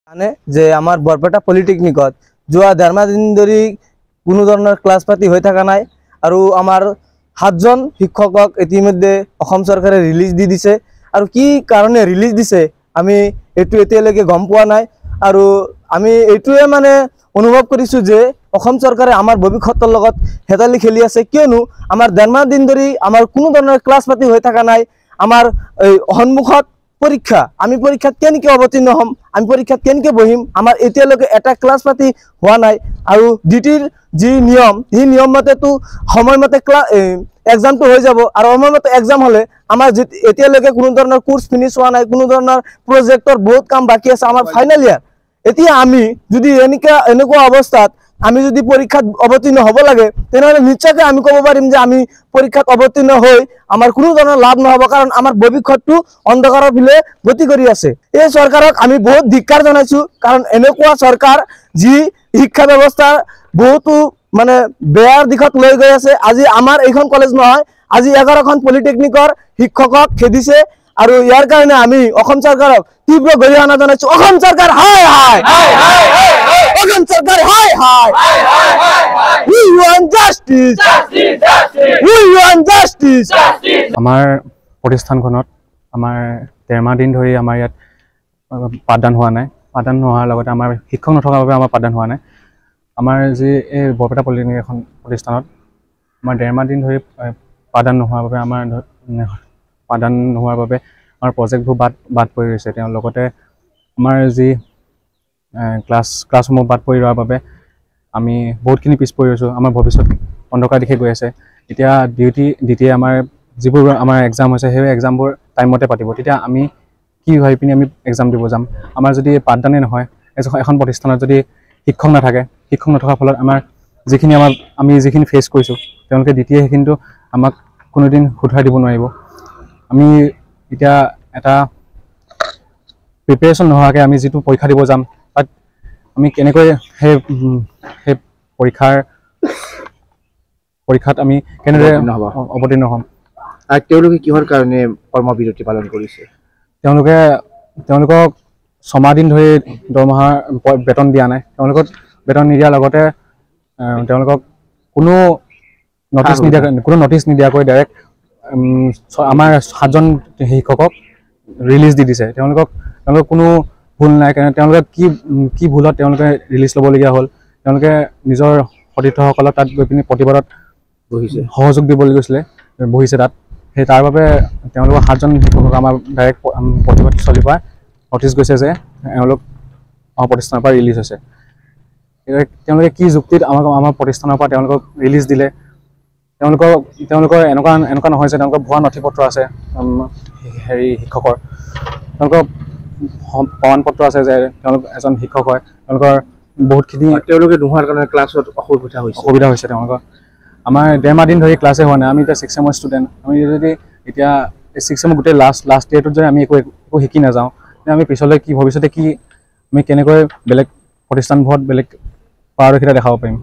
জানে যে আমাৰ বৰপেটা পলিটেকনিকত যোৱা দেৰমাহ দিন ধৰি কোনো ধৰণৰ ক্লাছ পাতি হৈ থকা নাই আৰু আমাৰ 7জন শিক্ষকক ইতিমধ্যে অসম চৰকাৰে ৰিলিজ দি দিছে আৰু কি কাৰণে ৰিলিজ দিছে আমি এটো এতিয়ালৈকে গম পোৱা নাই আৰু আমি এটোৱে মানে অনুভৱ কৰিছো যে অসম চৰকাৰে আমাৰ ভৱিষ্যতৰ লগত হেতালি খেলি আছে কিয়নো আমাৰ দেৰমাহ দিন ধৰি আমাৰ কোনো ধৰণৰ ক্লাছ পাতি হৈ থকা নাই আমাৰ সন্মুখত পৰীক্ষা আমি পৰীক্ষাত কেনেকৈ অৱতীৰ্ণ হ'ম আমি পৰীক্ষাত কেনেকৈ বহিম আমাৰ এতিয়ালৈকে এটা ক্লাছ পাতি হোৱা নাই আৰু ডিটিৰ যি নিয়ম এই নিয়ম মতেতো সময়মতে এক্সামটো হৈ যাব আৰু সময়মতে এক্সাম হলে আমাৰ এতিয়ালৈকে কোনো ধৰণৰ কোৰ্স ফিনিশ হোৱা নাই কোনো ধৰণৰ প্ৰজেক্টৰ বহুত কাম বাকি আছে আমাৰ ফাইনাল ইয়াৰ এতিয়া আমি যদি এনেকুৱা অৱস্থাত আমি যদি পৰীক্ষাত অৱতীৰ্ণ হ'ব লাগে তেনেহলে নিশ্চয়কৈ আমি ক'ব পাৰিম যে আমি পৰীক্ষাত অৱতীৰ্ণ হৈ আমাৰ কোনো ধৰণৰ লাভ নহব কাৰণ আমাৰ ভৱিষ্যতটো অন্ধকাৰৰ ফালে গতি কৰি আছে এই চৰকাৰক আমি বহুত ধিক্কাৰ জনাইছো কাৰণ এনেকুৱা চৰকাৰ যি শিক্ষা ব্যৱস্থা বহুতো মানে বেয়াৰ দিশত লৈ গৈ আছে আজি আমাৰ এইখন কলেজ নহয় আজি 11খন পলিটেকনিকৰ শিক্ষকক খেদিছে আৰু ইয়াৰ কাৰণে আমি অসম চৰকাৰক তীব্ৰ গৰিহণা জনাইছো অসম চৰকাৰ হাই হাই অসম চৰকাৰ হাই হাই we want justice we want justice আমাৰ প্ৰতিষ্ঠানখনত আমাৰ 13 মাহ দিন ধৰি আমাৰ ইয়াত পাঠদান হোৱা নাই পাঠদান নোহোৱাৰ লগতে আমাৰ শিক্ষক নথকাৰ বাবে আমাৰ পাঠদান হোৱা নাই আমাৰ যি এই বৰপেটা পলিটেকনিক এখন প্ৰতিষ্ঠানত আমাৰ 13 মাহ দিন ধৰি পাঠদান নোহোৱাৰ বাবে আমাৰ প্ৰজেক্টবোৰ বাদ পৰি গৈছে তেওঁ লগতে আমাৰ যি ক্লাছসমূহ বাদ পৰি যোৱাৰ বাবে আমি বহুতখিনি পিছ পৰি আছো আমাৰ ভৱিষ্যত অন্ধকাৰ দিশে গৈ আছে এতিয়া ডিটিয়ে আমাৰ যিবোৰ আমাৰ এক্সাম হৈছে সেই এক্সামবোৰ টাইমতে পাতিব তেতিয়া আমি কি ভাবি পিনি আমি এক্সাম দিব যাম আমাৰ যদি পাঠদানে নহয় এখন প্ৰতিষ্ঠানত যদি শিক্ষক নথকাৰ ফলত আমি যিখিনি ফেচ কৰিছোঁ তেওঁলোকে ডিটিয়ে সেইখিনিতো আমাক কোনোদিন শুধৰাই দিব নোৱাৰিব আমি এতিয়া এটা প্ৰিপাৰেশ্যন নোহোৱাকৈ আমি যিটো পৰীক্ষা দিব যাম তাত আমি কেনেকৈ সেই পৰীক্ষাত আমি কেনেদৰে অৱতীৰ্ণ হ'ম আৰু তেওঁলোকে কিহৰ কাৰণে কৰ্মবিৰতি পালন কৰিছে তেওঁলোকক 6 মাহ দিন ধৰি দৰমহাৰ বেতন দিয়া নাই তেওঁলোকক বেতন নিদিয়াৰ লগতে তেওঁলোকক কোনো নটিচ নিদিয়াকৈ ডাইৰেক্ট আমাৰ 7জন শিক্ষকক ৰিলিজ দি দিছে তেওঁলোকক কোনো ভুল নাই কাৰণ তেওঁলোকে কি ভুলত তেওঁলোকে ৰিলিজ ল'বলগীয়া হ'ল তেওঁলোকে নিজৰ সতীৰ্থসকলক তাত গৈ পিনি প্ৰতিবাদত সহযোগ দিবলৈ গৈছিলে বহিছে তাত সেই তাৰ বাবে তেওঁলোকৰ 7জন শিক্ষকক আমাৰ ডাইৰেক্ট প্ৰতিবাদ চলিপা নটিচ গৈছে যে তেওঁলোক আমাৰ প্ৰতিষ্ঠানৰ পৰা ৰিলিজ হৈছে তেওঁলোকে কি যুক্তিত আমাৰ প্ৰতিষ্ঠানৰ পৰা তেওঁলোকক ৰিলিজ দিলে তেওঁলোকৰ এনেকুৱা নহয় যে তেওঁলোকৰ ভুৱা নথিপত্ৰ আছে শিক্ষকৰ তেওঁলোকৰ প্ৰমাণ পত্ৰ আছে যে তেওঁলোক এজন শিক্ষক হয় তেওঁলোকৰ বহুতখিনি তেওঁলোকে নোহোৱাৰ কাৰণে ক্লাছত অসুবিধা হৈছে তেওঁলোকৰ আমাৰ 13 মাহ দিন ধৰি ক্লাছে হোৱা নাই আমি এতিয়া 6 ছেমৰ ষ্টুডেণ্ট আমি যদি এতিয়া 6 ছেমৰ গোটেই লাষ্ট ইয়েৰটোত যদি আমি একো শিকি নাযাওঁ তেতিয়া আমি পিছলৈ ভৱিষ্যতে আমি কেনেকৈ বেলেগ প্ৰতিষ্ঠানবোৰত বেলেগ পাৰদৰ্শিতা দেখাব পাৰিম